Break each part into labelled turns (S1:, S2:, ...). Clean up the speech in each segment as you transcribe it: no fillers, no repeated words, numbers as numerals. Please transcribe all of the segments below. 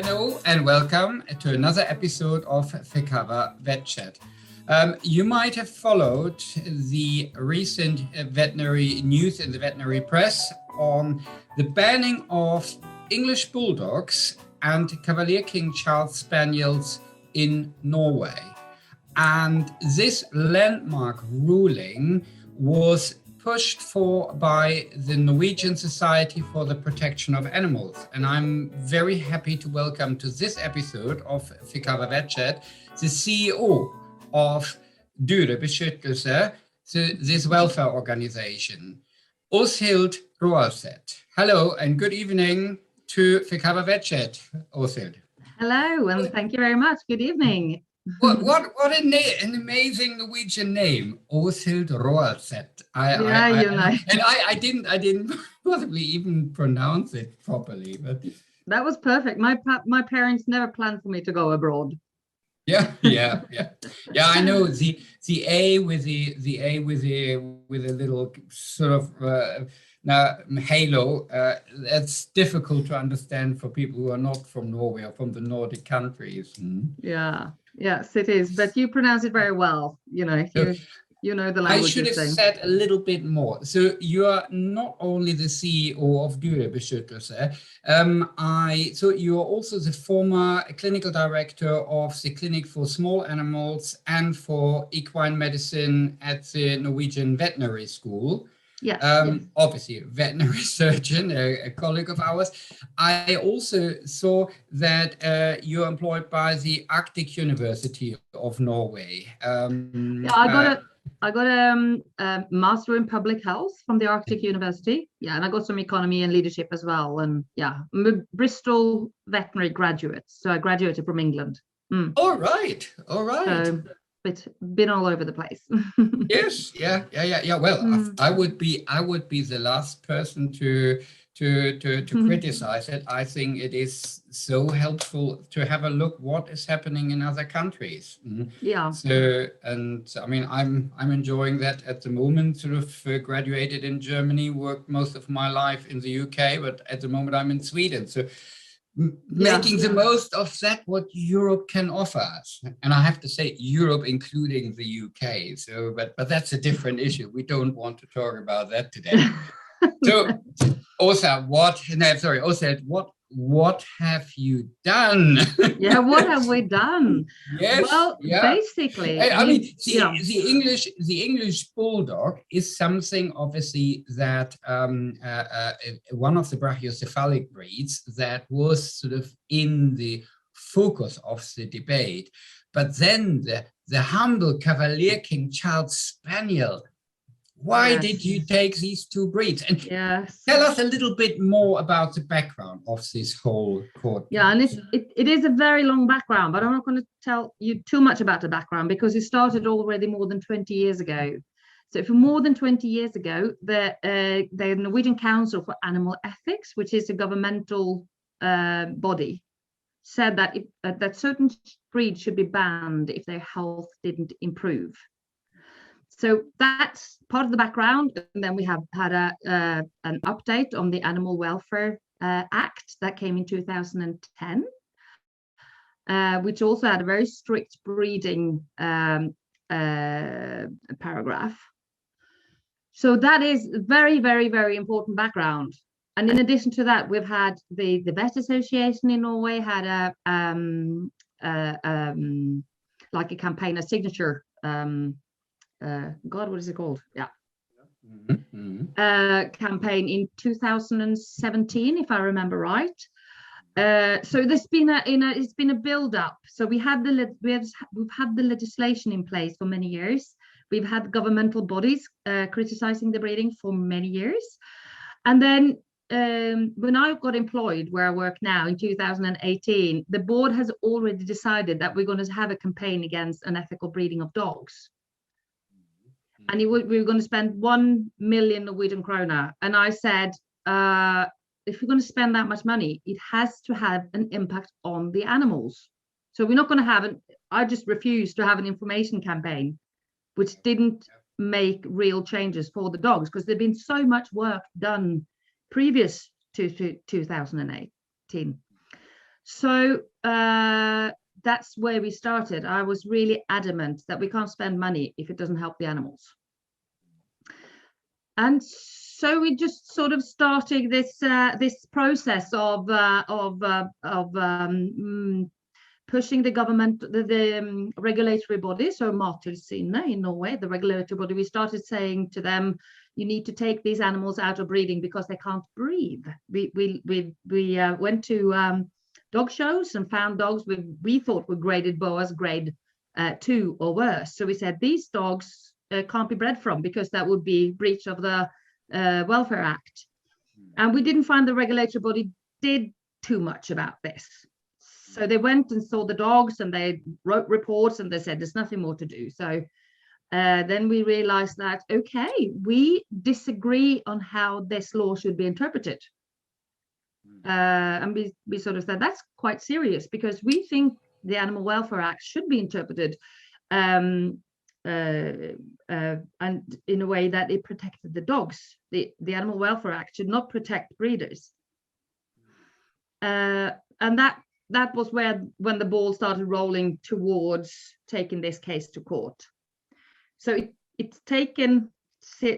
S1: Hello and welcome to another episode of Fikava Vet Chat. You might have followed the recent veterinary news in the veterinary press on the banning of English Bulldogs and Cavalier King Charles Spaniels in Norway. And this landmark ruling was pushed for by the Norwegian Society for the Protection of Animals. And I'm very happy to welcome to this episode of Fikava Vet Chat the CEO of Dyrebeskyttelse, this welfare organization, Åshild Roaldset. Hello and good evening to Fikava Vet Chat, Åshild.
S2: Hello and thank you very much. Good evening.
S1: What an amazing Norwegian name, Åshild Roaldset. I didn't possibly even pronounce it properly, but
S2: that was perfect. My parents never planned for me to go abroad.
S1: Yeah. I know the A with a little sort of halo. That's difficult to understand for people who are not from Norway or from the Nordic countries.
S2: Yes, it is. But you pronounce it very well. You know the language.
S1: I should have said a little bit more. So you are not only the CEO of Dyrebeskyttelse, so you are also the former clinical director of the Clinic for Small Animals and for Equine Medicine at the Norwegian Veterinary School.
S2: Yes.
S1: Obviously a veterinary surgeon, a colleague of ours. I also saw that you're employed by the Arctic University of Norway.
S2: I got a master in public health from the Arctic University. Yeah, and I got some economy and leadership as well. And yeah, I'm a Bristol veterinary graduate, so I graduated from England.
S1: All right.
S2: It's been all over the place.
S1: Yes, yeah. Well, I would be the last person to criticize it. I think it is so helpful to have a look what is happening in other countries.
S2: Yeah.
S1: So, and I mean, I'm enjoying that at the moment. Sort of graduated in Germany, worked most of my life in the UK, but at the moment I'm in Sweden. So. Making the most of that what Europe can offer us, and I have to say Europe including the UK. So, but that's a different issue. We don't want to talk about that today. So, Åsa, what have you done?
S2: Yeah, what have we done?
S1: Yes.
S2: Well, basically,
S1: I mean, the English Bulldog is something obviously that one of the brachiocephalic breeds that was sort of in the focus of the debate. But then the humble Cavalier King Charles Spaniel. Why did you take these two breeds? And tell us a little bit more about the background of this whole court.
S2: Yeah, and it is a very long background, but I'm not going to tell you too much about the background because it started already more than 20 years ago. So for more than 20 years ago, the Norwegian Council for Animal Ethics, which is a governmental body, said that that certain breeds should be banned if their health didn't improve. So that's part of the background. And then we have had an update on the Animal Welfare Act that came in 2010, which also had a very strict breeding paragraph. So that is very, very, very important background. And in addition to that, we've had the Vet Association in Norway had like a campaign, a signature. What is it called? Yeah. Campaign in 2017, if I remember right. So there's been it's been a build up. So we've had the legislation in place for many years. We've had governmental bodies criticizing the breeding for many years, and then when I got employed where I work now in 2018, the board has already decided that we're going to have a campaign against unethical breeding of dogs. And we were going to spend 1 million Norwegian krona. And I said, if we're going to spend that much money, it has to have an impact on the animals. So we're not going to have I just refused to have an information campaign, which didn't make real changes for the dogs because there'd been so much work done previous to 2018. So that's where we started. I was really adamant that we can't spend money if it doesn't help the animals. And so we just sort of started this process of pushing the government, the regulatory body, so Mattilsynet in Norway, the regulatory body. We started saying to them, you need to take these animals out of breeding because they can't breathe. We went to dog shows and found dogs we thought were graded boas grade 2 or worse. So we said these dogs can't be bred from because that would be breach of the Welfare Act. And we didn't find the regulatory body did too much about this. So they went and saw the dogs and they wrote reports and they said there's nothing more to do. So then we realized that, okay, we disagree on how this law should be interpreted. And we sort of said that's quite serious because we think the Animal Welfare Act should be interpreted and in a way that it protected the dogs. The Animal Welfare Act should not protect breeders. And that was when the ball started rolling towards taking this case to court. So it's taken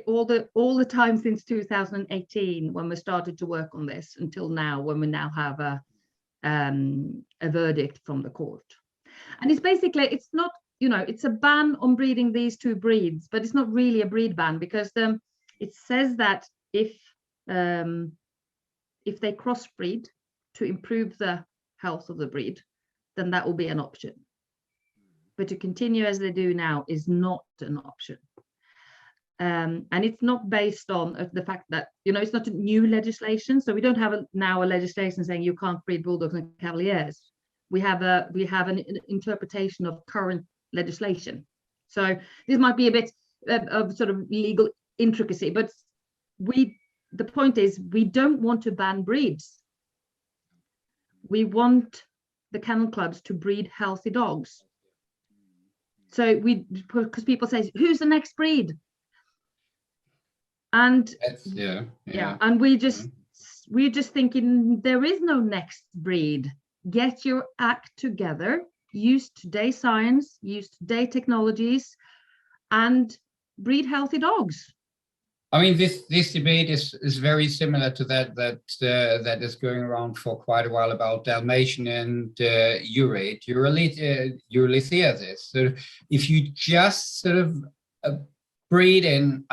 S2: all the time since 2018 when we started to work on this until now, when we now have a verdict from the court. And it's basically, it's not, it's a ban on breeding these two breeds, but it's not really a breed ban because it says that if they crossbreed to improve the health of the breed, then that will be an option. But to continue as they do now is not an option. And it's not based on the fact that, it's not a new legislation. So we don't have now a legislation saying you can't breed Bulldogs and Cavaliers. We have an interpretation of current legislation. So this might be a bit of sort of legal intricacy, but the point is we don't want to ban breeds. We want the kennel clubs to breed healthy dogs. So because people say, who's the next breed? And and we're just thinking there is no next breed. Get your act together, use today's science, use today's technologies, and breed healthy dogs.
S1: I mean, this debate is very similar to that is going around for quite a while about Dalmatian and Urate. Uralithia. So if you just sort of breed in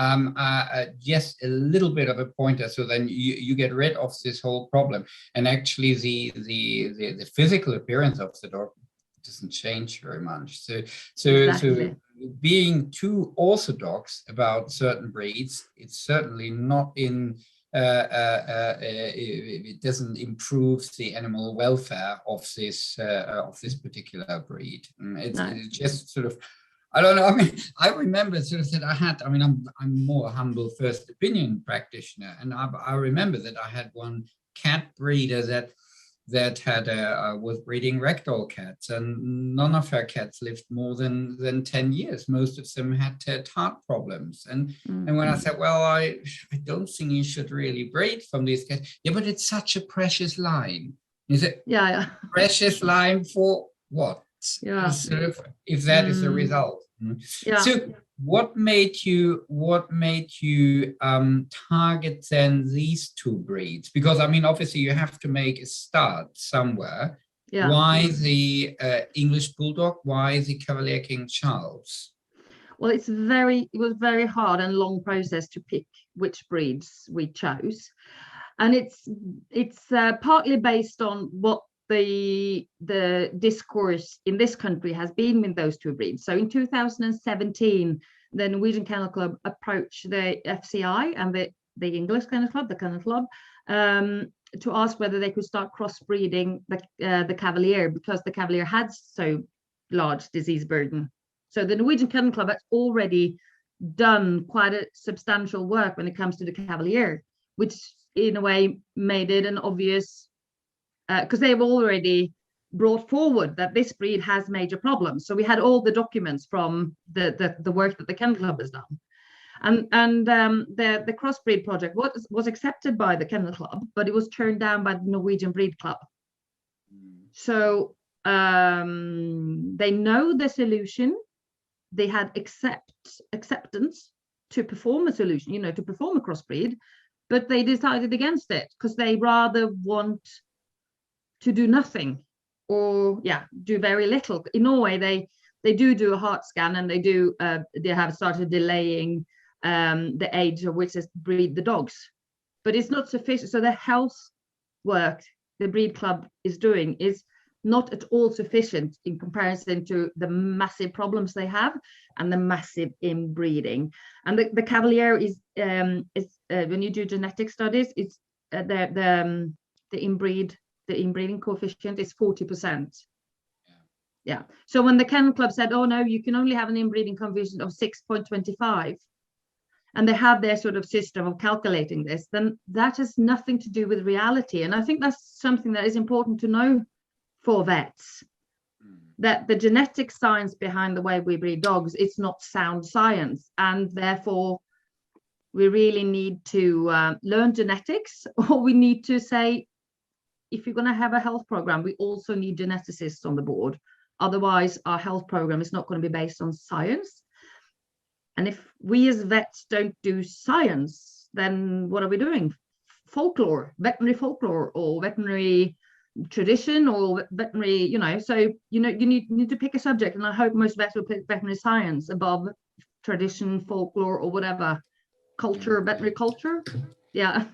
S1: just a little bit of a pointer, so then you get rid of this whole problem, and actually the physical appearance of the dog doesn't change very much. So being too orthodox about certain breeds, it's certainly not in it doesn't improve the animal welfare of this particular breed. It's just sort of, I don't know. I mean, I remember sort of that I'm more a humble first opinion practitioner, and I remember that I had one cat breeder that was breeding ragdoll cats, and none of her cats lived more than 10 years. Most of them had heart problems. And when I said, well, I don't think you should really breed from these cats. Yeah, but it's such a precious line. Is it? Yeah. Precious line for what? Yeah. Sort of, if that is the result. Yeah. So what made you target then these two breeds? Because I mean, obviously you have to make a start somewhere. Yeah. Why the English Bulldog? Why the Cavalier King Charles?
S2: Well, it was very hard and long process to pick which breeds we chose, and it's partly based on what the discourse in this country has been with those two breeds. So in 2017, the Norwegian Kennel Club approached the FCI and the English Kennel Club, the Kennel Club, to ask whether they could start crossbreeding the Cavalier, because the Cavalier had so large disease burden. So the Norwegian Kennel Club has already done quite a substantial work when it comes to the Cavalier, which in a way made it an obvious, because they've already brought forward that this breed has major problems. So we had all the documents from the work that the Kennel Club has done. And the crossbreed project was accepted by the Kennel Club, but it was turned down by the Norwegian Breed Club. So they know the solution. They had acceptance to perform a solution, you know, to perform a crossbreed, but they decided against it because they rather want to do nothing, or do very little. In Norway, they do a heart scan, and they have started delaying the age of which they breed the dogs, but it's not sufficient. So the health work the breed club is doing is not at all sufficient in comparison to the massive problems they have and the massive inbreeding. And the Cavalier is when you do genetic studies, it's the inbreeding coefficient is 40%. Yeah. So when the Kennel Club said, oh no, you can only have an inbreeding coefficient of 6.25, and they have their sort of system of calculating this, then that has nothing to do with reality. And I think that's something that is important to know for vets, that the genetic science behind the way we breed dogs, it's not sound science, and therefore we really need to learn genetics, or we need to say, if you're going to have a health program, we also need geneticists on the board. Otherwise, our health program is not going to be based on science. And if we as vets don't do science, then what are we doing? Folklore, veterinary folklore, or veterinary tradition, or veterinary, you know. So you need to pick a subject, and I hope most vets will pick veterinary science above tradition, folklore, or whatever culture, veterinary culture. Yeah.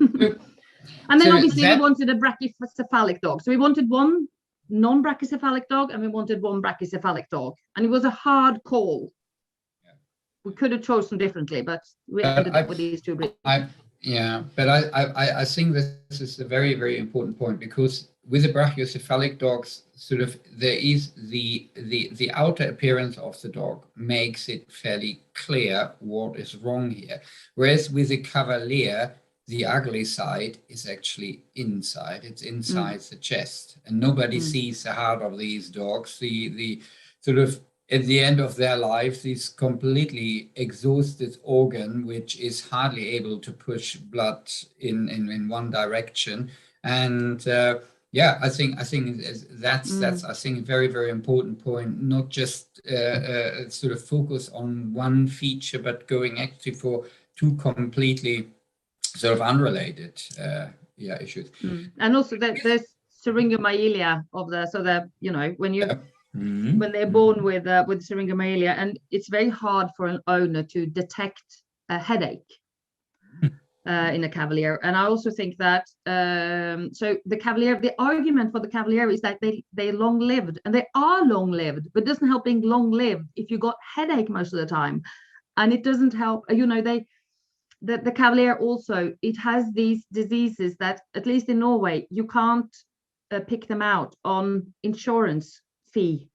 S2: And then obviously we wanted a brachycephalic dog. So we wanted one non-brachycephalic dog, and we wanted one brachycephalic dog, and it was a hard call. We could have chosen differently, but we ended up with these two breeds.
S1: I think this is a very, very important point, because with the brachycephalic dogs, sort of there is the outer appearance of the dog makes it fairly clear what is wrong here. Whereas with the Cavalier, the ugly side is actually inside. It's inside the chest, and nobody sees the heart of these dogs. The sort of at the end of their life, this completely exhausted organ, which is hardly able to push blood in one direction. And I think that's I think a very, very important point. Not just sort of focus on one feature, but going actually for two completely sort of unrelated issues.
S2: And also there's syringomyelia of when they're born with syringomyelia, and it's very hard for an owner to detect a headache in a Cavalier. And I also think that so the Cavalier, the argument for the Cavalier is that they long lived, and they are long lived, but it doesn't help being long lived if you got headache most of the time, and it doesn't help. The Cavalier also, it has these diseases that, at least in Norway, you can't pick them out on insurance fee,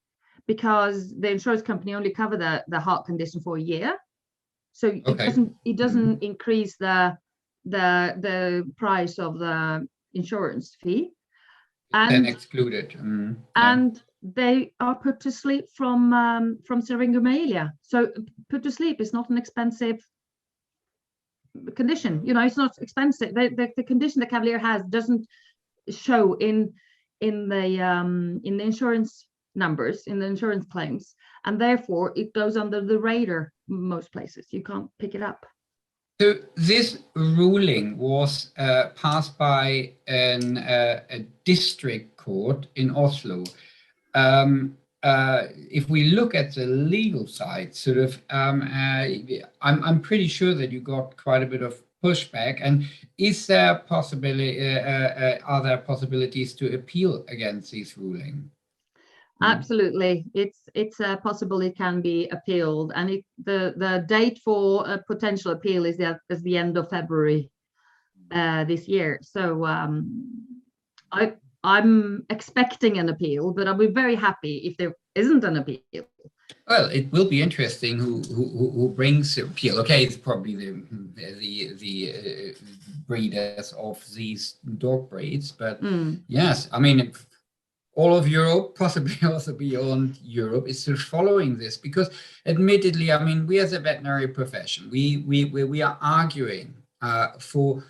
S2: because the insurance company only cover the heart condition for a year. So it doesn't increase the price of the insurance fee. And
S1: then excluded.
S2: And they are put to sleep from syringomyelia. So put to sleep is not an expensive condition. It's not expensive. The condition the Cavalier has doesn't show in the insurance numbers, in the insurance claims, and therefore it goes under the radar most places. You can't pick it up.
S1: So this ruling was passed by a district court in Oslo. If we look at the legal side, sort of, I'm pretty sure that you got quite a bit of pushback. And is there are there possibilities to appeal against this ruling?
S2: Absolutely, it's possible it can be appealed, and the date for a potential appeal is the end of February this year. So I'm expecting an appeal, but I'll be very happy if there isn't an appeal.
S1: Well, it will be interesting who brings the appeal. Okay, it's probably the breeders of these dog breeds, but yes, I mean, all of Europe, possibly also beyond Europe, is still following this, because admittedly, I mean, we as a veterinary profession, we are arguing for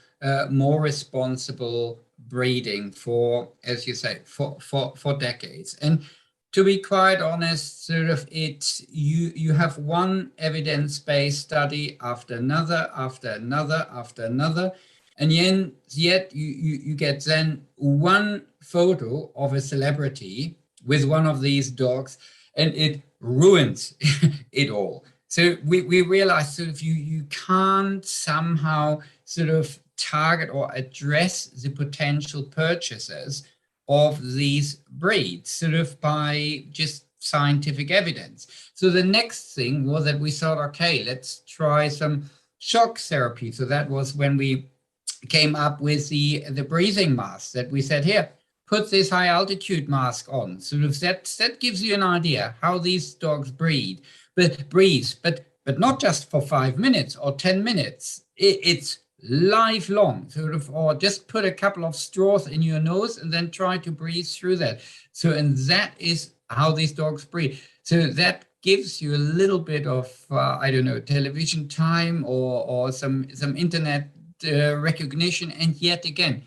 S1: more responsible breeding for, as you say, for decades. And to be quite honest, sort of you have one evidence-based study after another, and yet you get then one photo of a celebrity with one of these dogs, and it ruins it all. So we realize sort of you can't somehow sort of target or address the potential purchasers of these breeds sort of by just scientific evidence. So the next thing was that we thought, okay, let's try some shock therapy. So that was when we came up with the breathing mask, that we said, here, put this high altitude mask on. Sort of that gives you an idea how these dogs breathe, but not just for 5 minutes or 10 minutes. It's lifelong, sort of, or just put a couple of straws in your nose and then try to breathe through that. So, and that is how these dogs breathe. So that gives you a little bit of, I don't know, television time or some internet recognition. And yet again,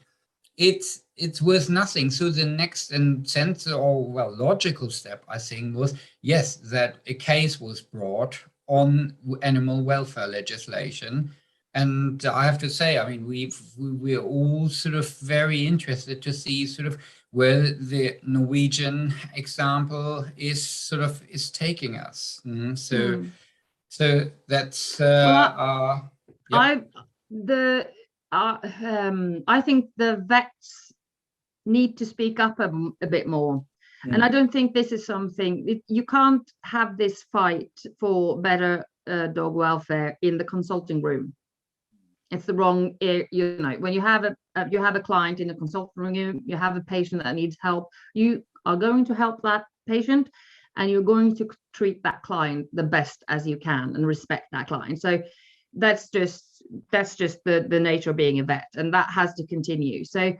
S1: it's worth nothing. So the next and sensible, or well, logical step, I think, was, yes, that a case was brought on animal welfare legislation. And I have to say, I mean, we're all sort of very interested to see sort of where the Norwegian example is taking us. So that's
S2: well,
S1: yep.
S2: I think the vets need to speak up a bit more. And I don't think this is something, you can't have this fight for better dog welfare in the consulting room. It's the wrong, you know, when you have a client in a consulting room, you have a patient that needs help, you are going to help that patient, and you're going to treat that client the best as you can and respect that client. So that's just the nature of being a vet, and that has to continue. So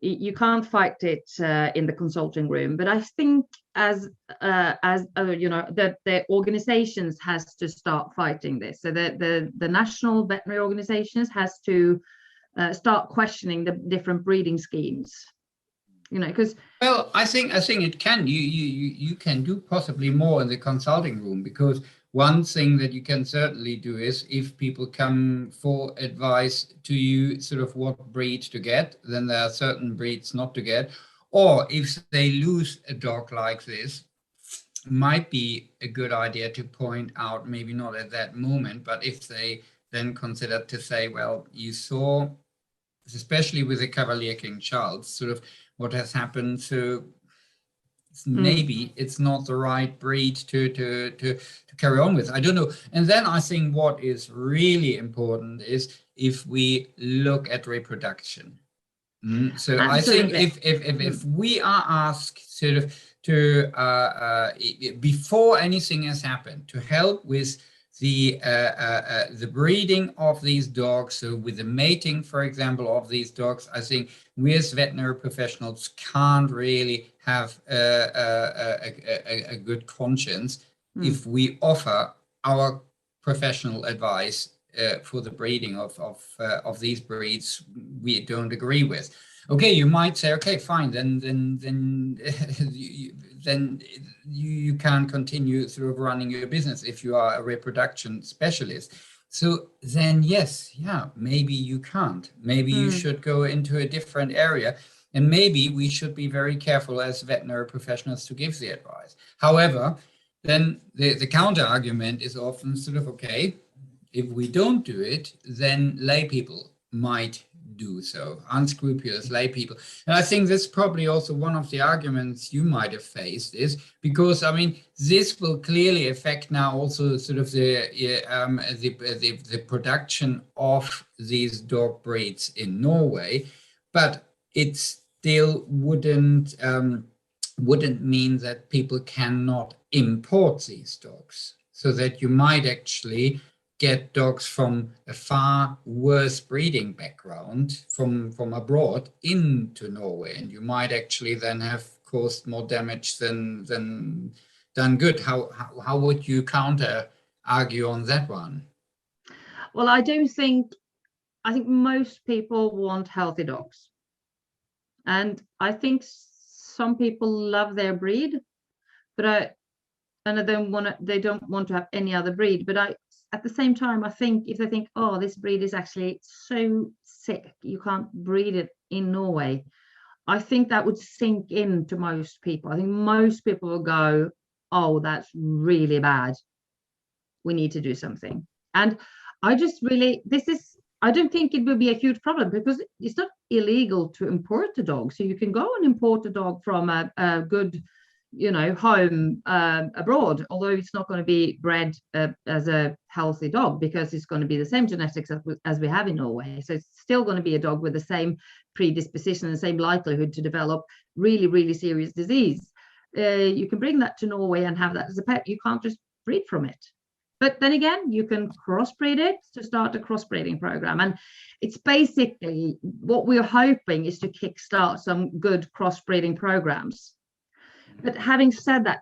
S2: you can't fight it in the consulting room. But I think as you know, the organizations has to start fighting this. So the national veterinary organizations has to start questioning the different breeding schemes. You know, because
S1: well, I think it can. You can do possibly more in the consulting room, because one thing that you can certainly do is, if people come for advice to you, sort of what breed to get, then there are certain breeds not to get. Or if they lose a dog like this, might be a good idea to point out, maybe not at that moment, but if they then consider to say, well, you saw, especially with the Cavalier King Charles, sort of what has happened. So maybe it's not the right breed to carry on with. I don't know. And then I think what is really important is if we look at reproduction. So
S2: absolutely.
S1: I think if we are asked sort of to before anything has happened, to help with the breeding of these dogs, so with the mating, for example, of these dogs, I think we as veterinary professionals can't really have a good conscience if we offer our professional advice for the breeding of these breeds we don't agree with. Okay, you might say, okay, fine, then you can't continue sort of running your business if you are a reproduction specialist. So then, yes, yeah, maybe you can't. Maybe you should go into a different area, and maybe we should be very careful as veterinary professionals to give the advice. However, then the counter argument is often sort of, okay, if we don't do it, then lay people might do so, unscrupulous lay people. And I think that's probably also one of the arguments you might have faced, is because, I mean, this will clearly affect now also sort of the production of these dog breeds in Norway, but it still wouldn't mean that people cannot import these dogs, so that you might actually get dogs from a far worse breeding background from abroad into Norway, and you might actually then have caused more damage than done good. How would you counter argue on that one?
S2: Well, I think most people want healthy dogs. And I think some people love their breed, but they don't want to have any other breed. But at the same time, I think if they think, oh, this breed is actually so sick, you can't breed it in Norway, I think that would sink into most people. I think most people will go, oh, that's really bad. We need to do something. And I don't think it will be a huge problem, because it's not illegal to import a dog. So you can go and import a dog from a good, home abroad, although it's not going to be bred as a healthy dog, because it's going to be the same genetics as we have in Norway. So it's still going to be a dog with the same predisposition and the same likelihood to develop really, really serious disease. You can bring that to Norway and have that as a pet. You can't just breed from it. But then again, you can crossbreed it to start a crossbreeding program. And it's basically what we're hoping is to kickstart some good crossbreeding programs. But having said that,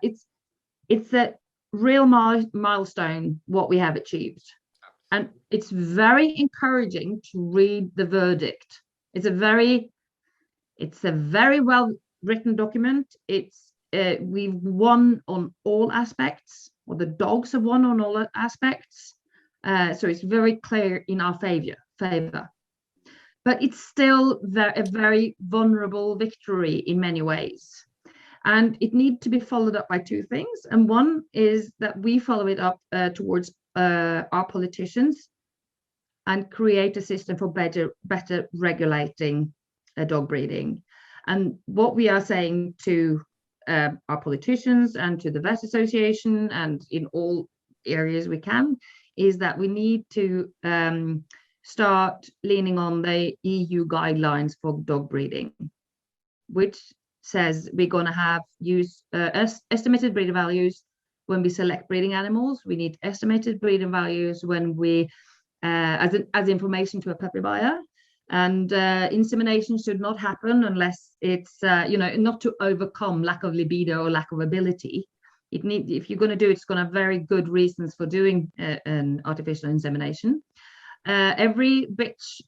S2: it's a real milestone what we have achieved. And it's very encouraging to read the verdict. It's a very well written document. We've won on all aspects, or the dogs have won on all aspects. So it's very clear in our favor. But it's still a very vulnerable victory in many ways. And it needs to be followed up by two things. And one is that we follow it up towards our politicians and create a system for better regulating dog breeding. And what we are saying to our politicians and to the Vet Association and in all areas we can is that we need to start leaning on the EU guidelines for dog breeding, which says we're going to use estimated breeder values when we select breeding animals. We need estimated breeding values when we as information to a puppy buyer. And insemination should not happen unless it's not to overcome lack of libido or lack of ability. If you're going to do it, it's going to have very good reasons for doing an artificial insemination. Every bitch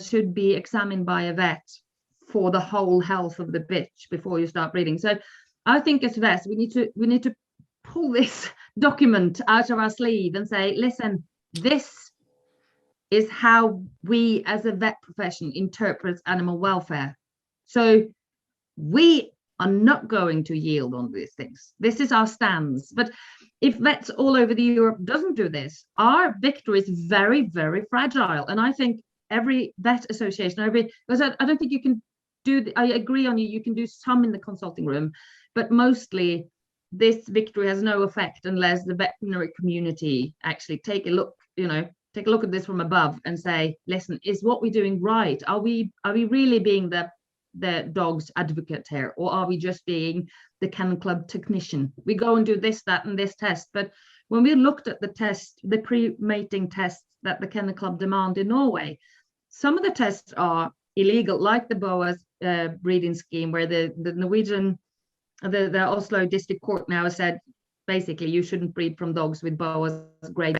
S2: should be examined by a vet for the whole health of the bitch before you start breeding. So I think as vets, we need to pull this document out of our sleeve and say, listen, this is how we as a vet profession interpret animal welfare. So we are not going to yield on these things. This is our stance. But if vets all over the Europe doesn't do this, our victory is very, very fragile. And I think every vet association, because I don't think you can I agree on you can do some in the consulting room, but mostly this victory has no effect unless the veterinary community actually take a look at this from above and say, listen, is what we're doing right? Are we really being the dog's advocate here, or are we just being the kennel club technician? We go and do this, that, and this test. But when we looked at the pre-mating tests that the kennel club demand in Norway, some of the tests are illegal, like the BOA's breeding scheme, where the Norwegian, the Oslo district court now has said, basically, you shouldn't breed from dogs with BOA's grade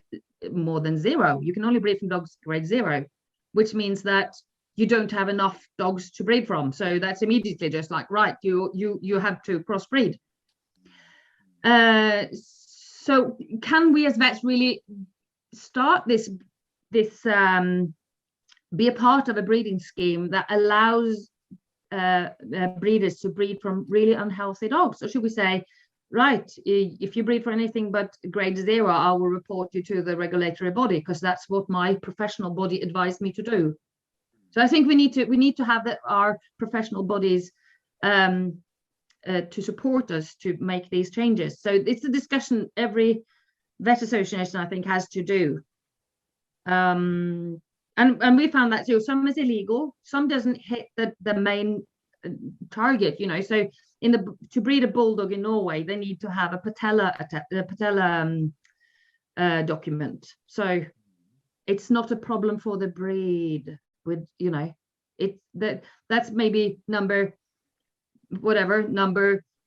S2: more than 0. You can only breed from dogs grade 0, which means that you don't have enough dogs to breed from. So that's immediately just like, right, you have to crossbreed. So can we as vets really start this be a part of a breeding scheme that allows breeders to breed from really unhealthy dogs? Or should we say, right, if you breed for anything but grade 0, I will report you to the regulatory body, because that's what my professional body advised me to do. So I think we need to have our professional bodies to support us to make these changes. So it's a discussion every vet association, I think, has to do. And we found that too. Some is illegal, some doesn't hit the main target. So to breed a bulldog in Norway, they need to have a patella document. So it's not a problem for the breed. With that's maybe number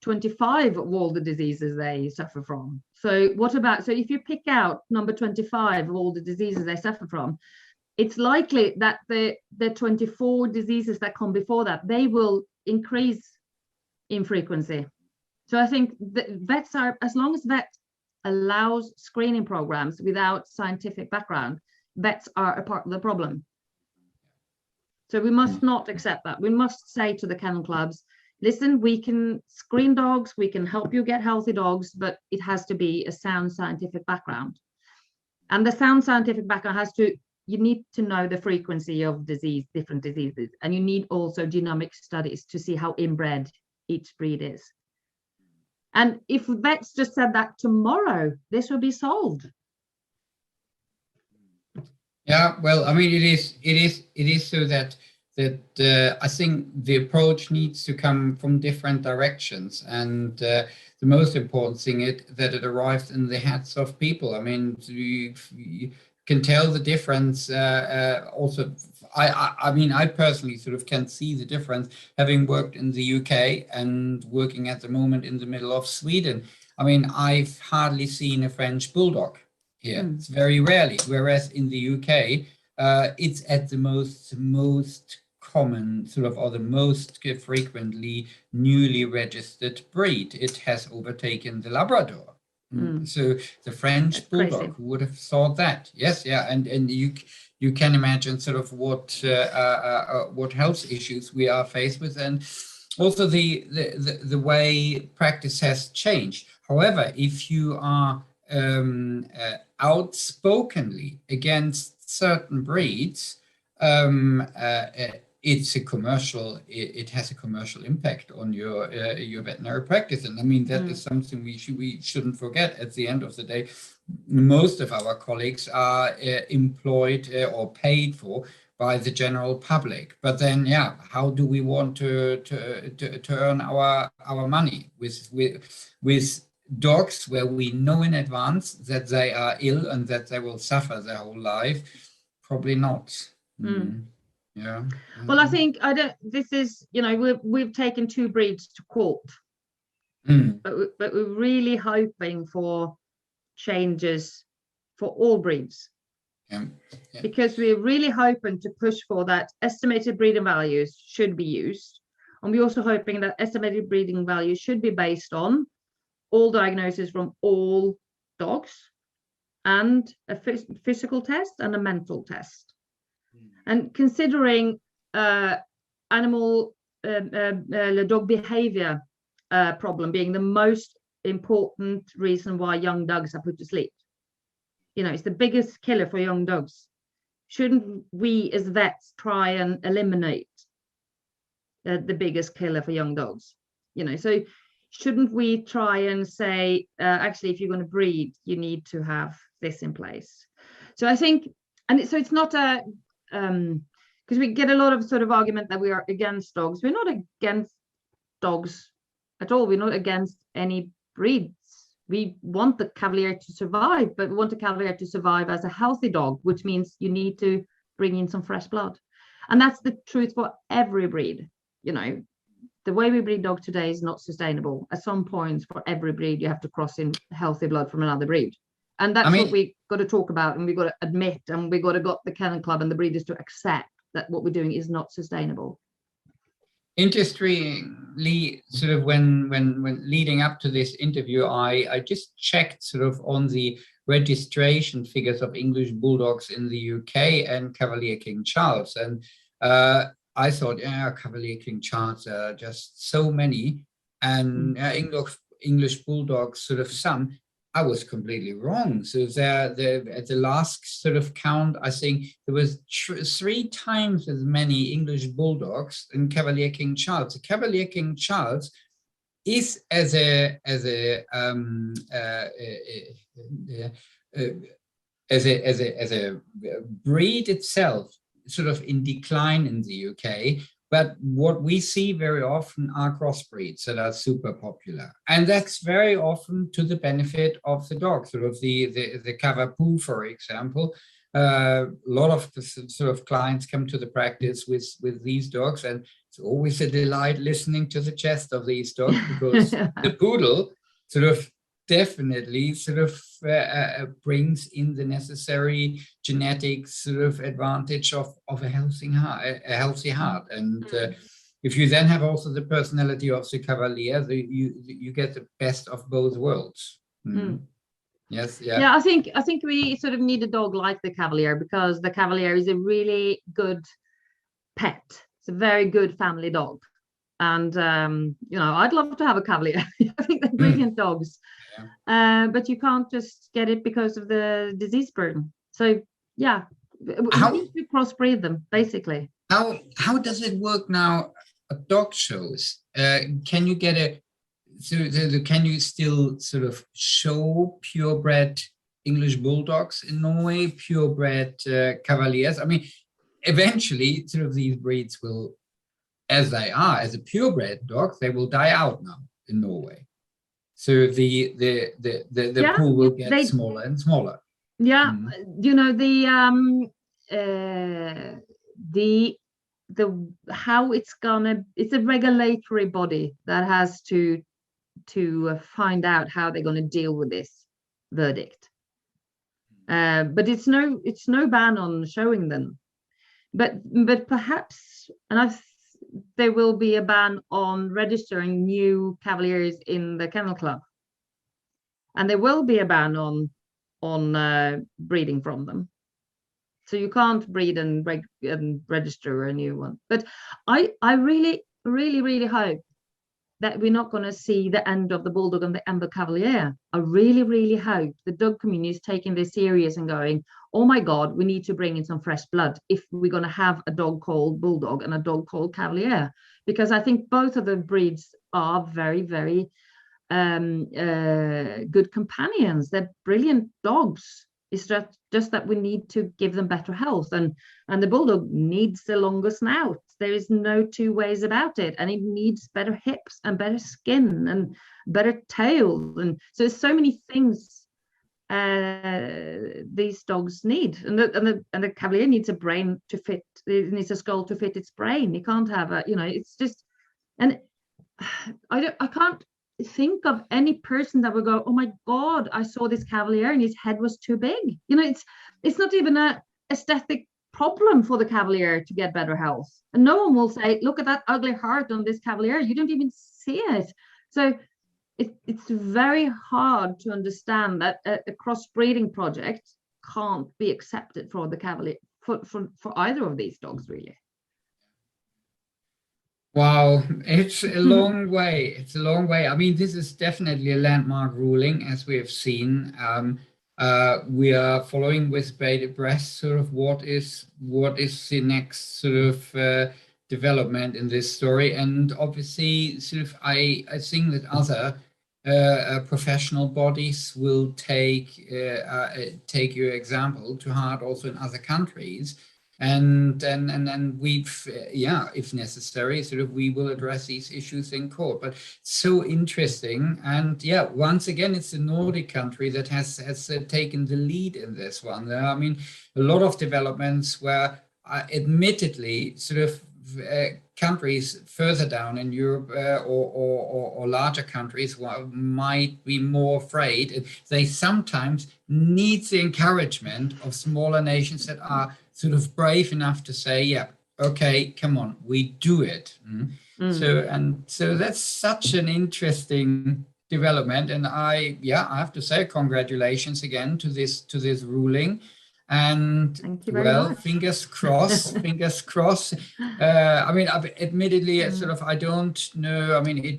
S2: 25 of all the diseases they suffer from. So if you pick out number 25 of all the diseases they suffer from, it's likely that the 24 diseases that come before that, they will increase in frequency. So I think the vets are, as long as vet allows screening programs without scientific background, vets are a part of the problem. So we must not accept that. We must say to the kennel clubs, listen, we can screen dogs, we can help you get healthy dogs, but it has to be a sound scientific background. And the sound scientific background has to, you need to know the frequency of disease, different diseases, and you need also genomic studies to see how inbred each breed is. And if vets just said that tomorrow, this will be solved.
S1: Yeah, well, I mean, it is so that I think the approach needs to come from different directions, and the most important thing is that it arrives in the heads of people. I mean, you can tell the difference. Also, I mean, I personally sort of can see the difference, having worked in the UK and working at the moment in the middle of Sweden. I mean, I've hardly seen a French Bulldog here. It's very rarely, whereas in the UK, it's at the most common sort of, or the most frequently newly registered breed. It has overtaken the Labrador. So the French Bulldog, who would have thought that? Yes, yeah, and you can imagine sort of what health issues we are faced with, and also the way practice has changed. However, if you are outspokenly against certain breeds, it's a commercial. It has a commercial impact on your veterinary practice, and I mean that is something we shouldn't forget. At the end of the day, most of our colleagues are employed or paid for by the general public. But then, yeah, how do we want to earn our money with dogs where we know in advance that they are ill and that they will suffer their whole life? Probably not. Yeah.
S2: Well, I think this is, you know, we've taken 2 breeds to court, but we're really hoping for changes for all breeds.
S1: Yeah.
S2: Because we're really hoping to push for that estimated breeding values should be used, and we're also hoping that estimated breeding values should be based on all diagnoses from all dogs, and a physical test and a mental test. And considering animal dog behavior problem being the most important reason why young dogs are put to sleep, you know, it's the biggest killer for young dogs. Shouldn't we as vets try and eliminate the biggest killer for young dogs? You know, so shouldn't we try and say, actually, if you're going to breed, you need to have this in place? So I think, and so it's not a, because we get a lot of sort of argument that we are against dogs. We're not against dogs at all. We're not against any breeds. We want the Cavalier to survive, but we want the Cavalier to survive as a healthy dog, which means you need to bring in some fresh blood. And that's the truth for every breed. You know, the way we breed dogs today is not sustainable. At some points, for every breed, you have to cross in healthy blood from another breed. And that's what we got to talk about, and we got to admit, and we got to got the Kennel Club and the breeders to accept that what we're doing is not sustainable.
S1: Interestingly, sort of when leading up to this interview, I just checked sort of on the registration figures of English Bulldogs in the UK and Cavalier King Charles, and I thought, yeah, Cavalier King Charles are just so many, and English Bulldogs sort of some. I was completely wrong. So at the last sort of count, I think there was 3 times as many English Bulldogs than Cavalier King Charles. The Cavalier King Charles is as a breed itself sort of in decline in the UK. But what we see very often are crossbreeds that are super popular. And that's very often to the benefit of the dog, sort of the Cavapoo, for example. A lot of the sort of clients come to the practice with these dogs, and it's always a delight listening to the chest of these dogs, because the poodle sort of definitely sort of brings in the necessary genetic sort of advantage of a healthy heart. And if you then have also the personality of the Cavalier, you get the best of both worlds. Yes, yeah.
S2: Yeah, I think we sort of need a dog like the Cavalier, because the Cavalier is a really good pet. It's a very good family dog. And I'd love to have a Cavalier. I think they're brilliant dogs. But you can't just get it because of the disease burden. So yeah, we need to crossbreed them, basically.
S1: How does it work now at dog shows? Can you get can you still sort of show purebred English Bulldogs in Norway, purebred Cavaliers? I mean, eventually sort of these breeds will, as they are, as a purebred dog, they will die out now in Norway. So the pool will get smaller and smaller.
S2: Yeah, how it's a regulatory body that has to find out how they're going to deal with this verdict. But it's no ban on showing them. But perhaps, there will be a ban on registering new Cavaliers in the Kennel Club, and there will be a ban on breeding from them. So you can't breed and register a new one. But I really, really, really hope that we're not going to see the end of the Bulldog and the Ember Cavalier. I really, really hope the dog community is taking this serious and going, oh my God, we need to bring in some fresh blood if we're going to have a dog called Bulldog and a dog called Cavalier. Because I think both of the breeds are very, very good companions. They're brilliant dogs. It's just that we need to give them better health, and the Bulldog needs the longer snout. There is no two ways about it, and it needs better hips and better skin and better tail, and so there's so many things these dogs need, and the Cavalier needs a brain to fit. It needs a skull to fit its brain. You can't have it's just, and I can't think of any person that would go, oh my God, I saw this Cavalier and his head was too big. It's not even a aesthetic problem for the Cavalier to get better health. And no one will say, look at that ugly heart on this Cavalier. You don't even see it. So it's very hard to understand that a crossbreeding project can't be accepted for the Cavalier, for either of these dogs, really.
S1: Wow, it's a long way. It's a long way. I mean, this is definitely a landmark ruling, as we have seen. We are following with bated breath sort of what is the next sort of development in this story. And obviously, sort of, I think that other professional bodies will take your example to heart also in other countries. And we've, if necessary, sort of we will address these issues in court. But so interesting. And once again, it's the Nordic country that has taken the lead in this one. I mean, a lot of developments where admittedly sort of countries further down in Europe or larger countries might be more afraid. They sometimes need the encouragement of smaller nations that are sort of brave enough to say, okay, come on, we do it. So that's such an interesting development, and I have to say congratulations again to this ruling. And
S2: thank you very much.
S1: Fingers crossed. I mean, admittedly, sort of, I don't know. I mean,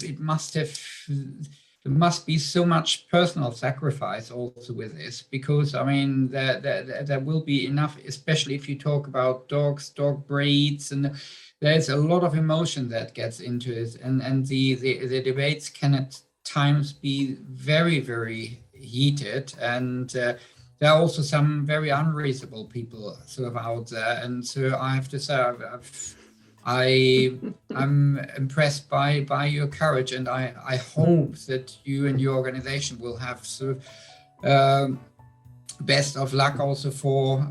S1: there must be so much personal sacrifice also with this, because I mean, there will be enough, especially if you talk about dogs, dog breeds, and there's a lot of emotion that gets into it, and the debates can at times be very, very heated, and there are also some very unreasonable people sort of out there. And so I have to say, I'm impressed by your courage, and I hope that you and your organization will have sort of best of luck also for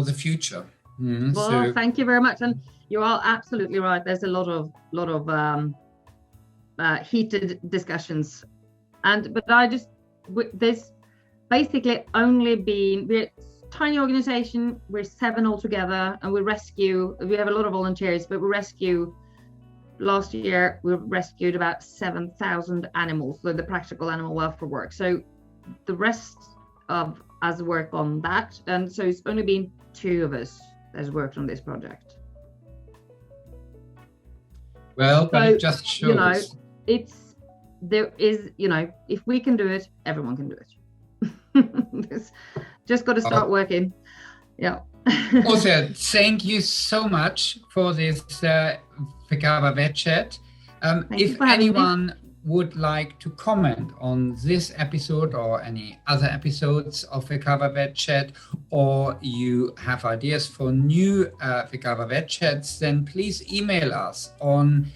S1: the future.
S2: Well, thank you very much, and you are absolutely right. There's a lot of heated discussions But there's basically only been, we're a tiny organization, we're 7 altogether, and we have a lot of volunteers, but last year we rescued about 7,000 animals, so the practical animal welfare work. So the rest of us work on that, and so it's only been 2 of us that's worked on this project.
S1: Well, but it just shows. If we can do it, everyone can do it. Just got to start working. Yeah. Also, thank you so much for this Fikava Vet Chat. If anyone would like to comment on this episode or any other episodes of Fikava Vet Chat, or you have ideas for new Fikava Vet Chats, then please email us on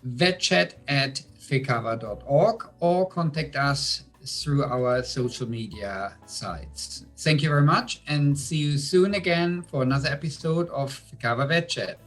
S1: vetchat@fikava.org or contact us through our social media sites. Thank you very much, and see you soon again for another episode of Fikava Vet Chat.